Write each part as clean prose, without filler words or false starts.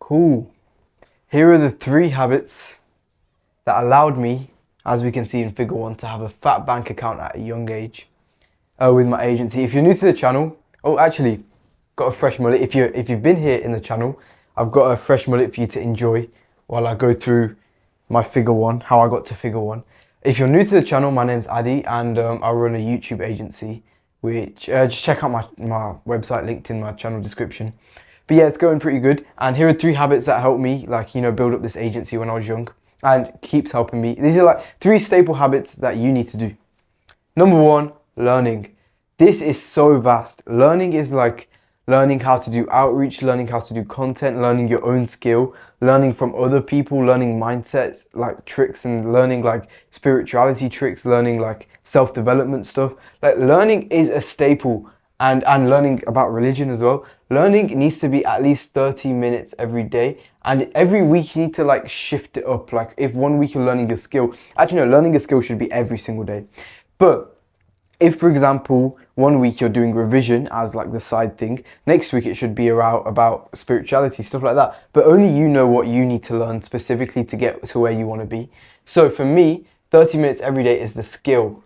Cool. Here are the 3 habits that allowed me, as we can see in figure 1, to have a fat bank account at a young age with my agency. If you're new to the channel, oh, actually, got a fresh mullet. If you've been here in the channel, I've got a fresh mullet for you to enjoy while I go through my figure 1, how I got to figure 1. If you're new to the channel, my name's Adi, and I run a YouTube agency, which just check out my website linked in my channel description. But yeah, it's going pretty good. And here are 3 habits that helped me, like, you know, build up this agency when I was young and keeps helping me. These are like 3 staple habits that you need to do. Number 1, learning. This is so vast. Learning is like learning how to do outreach, learning how to do content, learning your own skill, learning from other people, learning mindsets, like tricks, and learning like spirituality tricks, learning like self-development stuff. Like, learning is a staple, and learning about religion as well. Learning needs to be at least 30 minutes every day, and every week you need to like shift it up. Like, if one week you're learning your skill, actually no, learning a skill should be every single day. But if, for example, one week you're doing revision as like the side thing, next week it should be about spirituality, stuff like that. But only you know what you need to learn specifically to get to where you want to be. So for me, 30 minutes every day is the skill,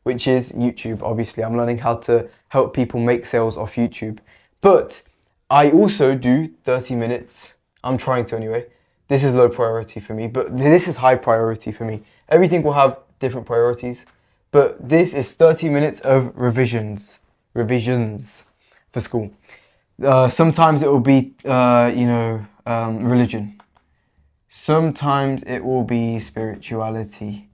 which is YouTube. Obviously, I'm learning how to help people make sales off YouTube. But I also do 30 minutes. I'm trying to anyway. This is low priority for me, but this is high priority for me. Everything will have different priorities. But this is 30 minutes of revisions for school. Sometimes it will be, religion. Sometimes it will be spirituality.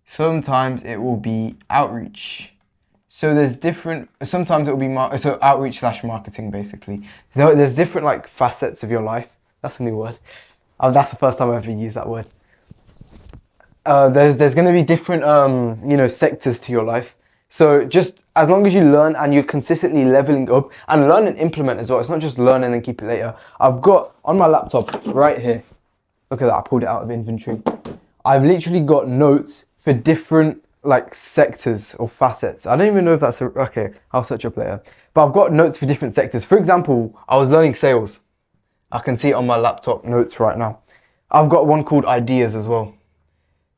Sometimes it will be outreach. So there's different, sometimes it will be, outreach / marketing basically. There's different like facets of your life. That's a new word. That's the first time I've ever used that word. There's going to be different sectors to your life. So just as long as you learn and you're consistently leveling up, and learn and implement as well. It's not just learn and then keep it later. I've got on my laptop right here, look at that, I pulled it out of inventory. I've literally got notes for different like sectors or facets. I don't even know if that's okay, I'll search up later. But I've got notes for different sectors. For example, I was learning sales. I can see it on my laptop notes right now. I've got one called ideas as well,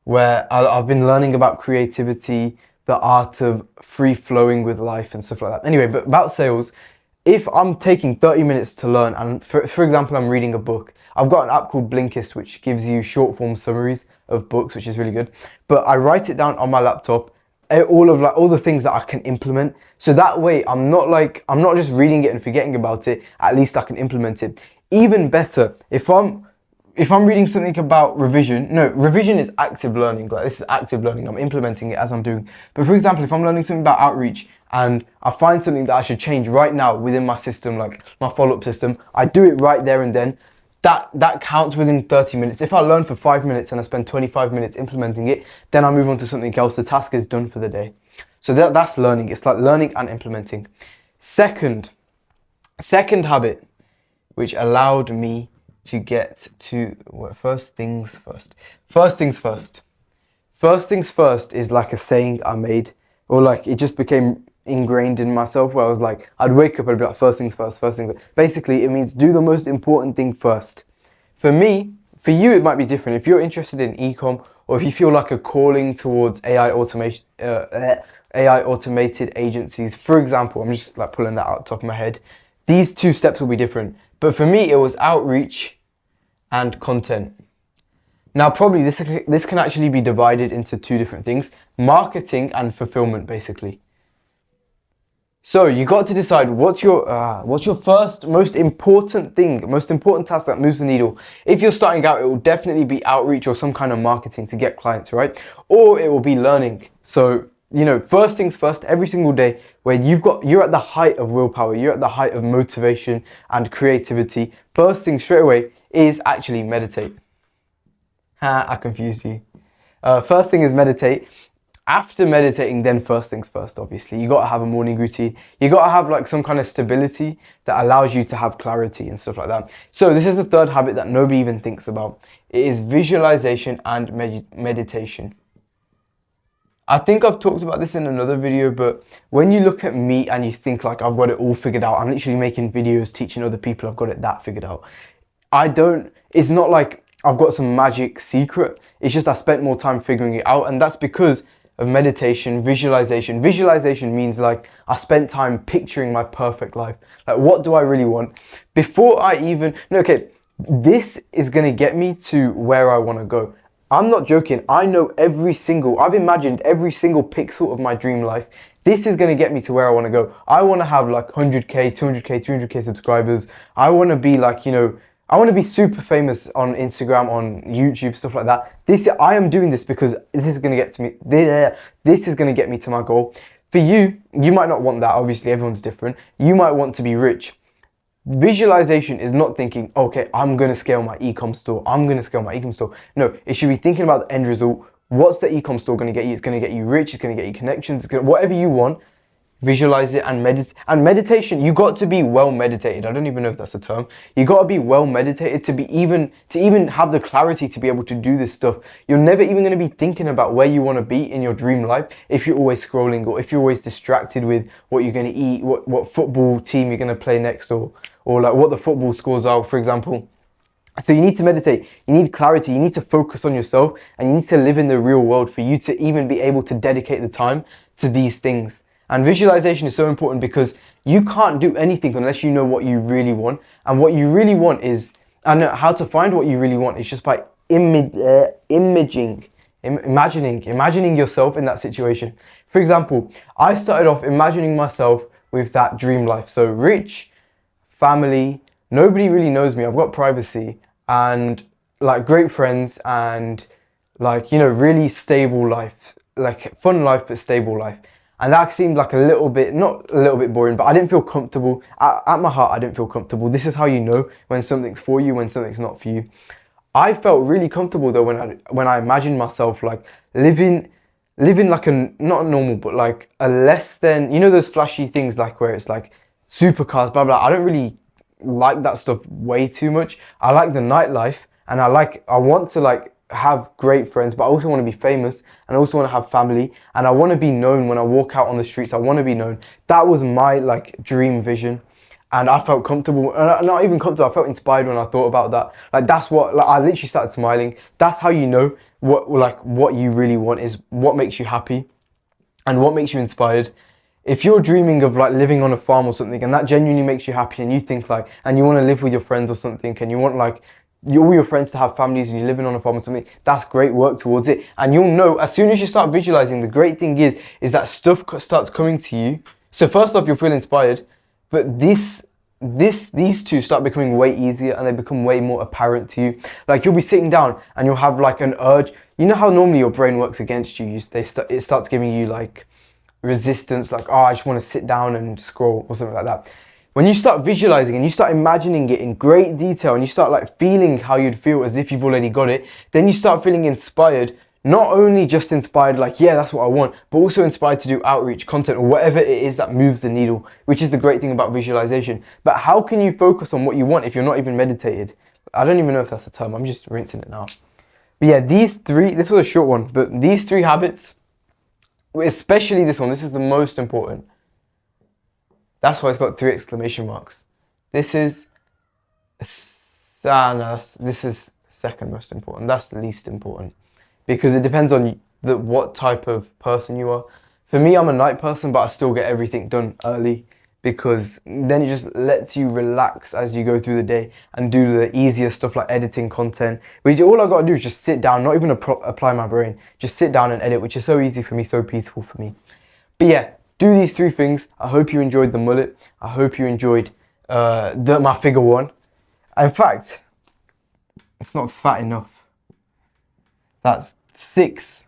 where I've been learning about creativity, the art of free flowing with life and stuff like that. Anyway, but about sales, if I'm taking 30 minutes to learn, and for example, I'm reading a book, I've got an app called Blinkist, which gives you short form summaries of books, which is really good. But I write it down on my laptop, all the things that I can implement. So that way I'm not just reading it and forgetting about it, at least I can implement it. Even better, if I'm reading something about revision, no, revision is active learning. Like, this is active learning. I'm implementing it as I'm doing. But for example, if I'm learning something about outreach and I find something that I should change right now within my system, like my follow-up system, I do it right there and then. That counts within 30 minutes. If I learn for 5 minutes and I spend 25 minutes implementing it, then I move on to something else. The task is done for the day. So that's learning. It's like learning and implementing. Second habit, which allowed me to get to first things first. First things first is like a saying I made, or like it just became ingrained in myself, where I was like, I'd wake up and I'd be like, first things first. Basically, it means do the most important thing first. For me, for you, it might be different. If you're interested in e-com, or if you feel like a calling towards AI automation, AI automated agencies, for example, I'm just like pulling that out the top of my head. These 2 steps will be different. But for me, it was outreach and content. Now, probably this can actually be divided into 2 different things: marketing and fulfillment, basically. So you got to decide what's your first most important task that moves the needle. If you're starting out, it will definitely be outreach or some kind of marketing to get clients, right? Or it will be learning. So, first things first, every single day, where you're at the height of willpower, you're at the height of motivation and creativity. First thing straight away is actually meditate. I confused you. First thing is meditate. After meditating, then first things first, obviously. You got to have a morning routine. You got to have like some kind of stability that allows you to have clarity and stuff like that. So this is the 3rd habit that nobody even thinks about. It is visualization and meditation. I think I've talked about this in another video, but when you look at me and you think like I've got it all figured out, I'm literally making videos teaching other people I've got it that figured out. It's not like I've got some magic secret. It's just I spent more time figuring it out, and that's because of meditation, visualization. Visualization means like I spent time picturing my perfect life. Like, what do I really want? Before I even, no, okay, this is gonna get me to where I wanna go. I'm not joking. I've imagined every single pixel of my dream life. This is going to get me to where I want to go. I want to have like 100k, 200k, 300k subscribers. I want to be like, I want to be super famous on Instagram, on YouTube, stuff like that. I am doing this because this is going to get to me. This is going to get me to my goal. For you, you might not want that. Obviously, everyone's different. You might want to be rich. Visualization is not thinking, okay, I'm going to scale my e-com store. No, it should be thinking about the end result. What's the e-com store going to get you? It's going to get you rich. It's going to get you connections. Whatever you want, visualize it and meditate. And meditation, you got to be well meditated. I don't even know if that's a term. You got to be well meditated to even have the clarity to be able to do this stuff. You're never even going to be thinking about where you want to be in your dream life if you're always scrolling, or if you're always distracted with what you're going to eat, what football team you're going to play next, or like what the football scores are, for example. So you need to meditate, you need clarity, you need to focus on yourself, and you need to live in the real world for you to even be able to dedicate the time to these things. And visualization is so important because you can't do anything unless you know what you really want. And what you really want is, and how to find what you really want is just by imagining yourself in that situation. For example, I started off imagining myself with that dream life. So rich, family, nobody really knows me, I've got privacy, and like great friends, and like, really stable life, like fun life but stable life. And that seemed like not a little bit boring, but I didn't feel comfortable. At my heart, I didn't feel comfortable. This is how you know when something's for you, when something's not for you. I felt really comfortable though when I imagined myself like living like not a normal, but like a less than, those flashy things like where it's like supercars, blah, blah. I don't really like that stuff way too much. I like the nightlife, and I want to like have great friends, but I also want to be famous, and I also want to have family, and I want to be known when I walk out on the streets. I want to be known. That was my like dream vision, and I felt comfortable, not even comfortable, I felt inspired when I thought about that. Like that's what, like I literally started smiling. That's how you know what you really want, is what makes you happy and what makes you inspired. If you're dreaming of like living on a farm or something, and that genuinely makes you happy, and you think like, and you want to live with your friends or something, and you want like all your friends to have families, and you're living on a farm or something, that's great, work towards it. And you'll know as soon as you start visualizing, the great thing is that stuff starts coming to you. So first off, you'll feel inspired, but these two start becoming way easier, and they become way more apparent to you. Like you'll be sitting down and you'll have like an urge. You know how normally your brain works against you? It starts giving you like resistance, like, oh, I just want to sit down and scroll or something like that. When you start visualizing and you start imagining it in great detail, and you start like feeling how you'd feel as if you've already got it, then you start feeling inspired. Not only just inspired like, yeah, that's what I want, but also inspired to do outreach content or whatever it is that moves the needle, which is the great thing about visualization. But how can you focus on what you want if you're not even meditated? I don't even know if that's a term, I'm just rinsing it now. But yeah, this was a short one, but these 3 habits, especially this one, this is the most important. That's why it's got 3 exclamation marks. This is second most important. That's the least important, because it depends on what type of person you are. For me, I'm a night person, but I still get everything done early, because then it just lets you relax as you go through the day and do the easier stuff like editing content, which all I got to do is just sit down, not even apply my brain, just sit down and edit, which is so easy for me, so peaceful for me. But yeah, do these 3 things. I hope you enjoyed the mullet. I hope you enjoyed my figure 1. In fact, it's not fat enough. That's 6.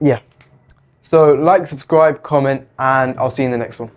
Yeah. So like, subscribe, comment, and I'll see you in the next one.